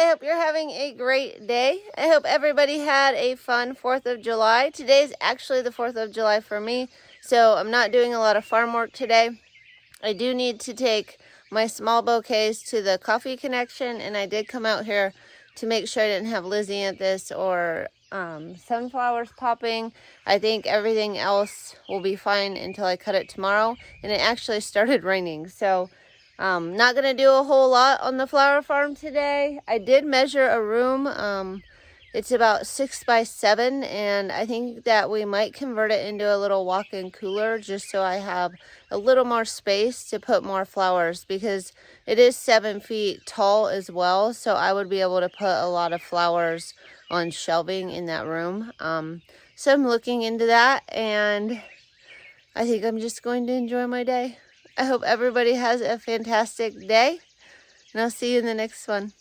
hope you're having a great day. I hope everybody had a fun 4th of July. Today's actually the 4th of July for me, so I'm not doing a lot of farm work today. I do need to take my small bouquets to the coffee connection, and I did come out here to make sure I didn't have lizzianthus or sunflowers popping. I think everything else will be fine until I cut it tomorrow, and it actually started raining, so not gonna do a whole lot on the flower farm today. I did measure a room. It's about 6 by 7, and I think that we might convert it into a little walk-in cooler just so I have a little more space to put more flowers, because it is 7 feet tall as well, so I would be able to put a lot of flowers on shelving in that room. So I'm looking into that, and I think I'm just going to enjoy my day. I hope everybody has a fantastic day, and I'll see you in the next one.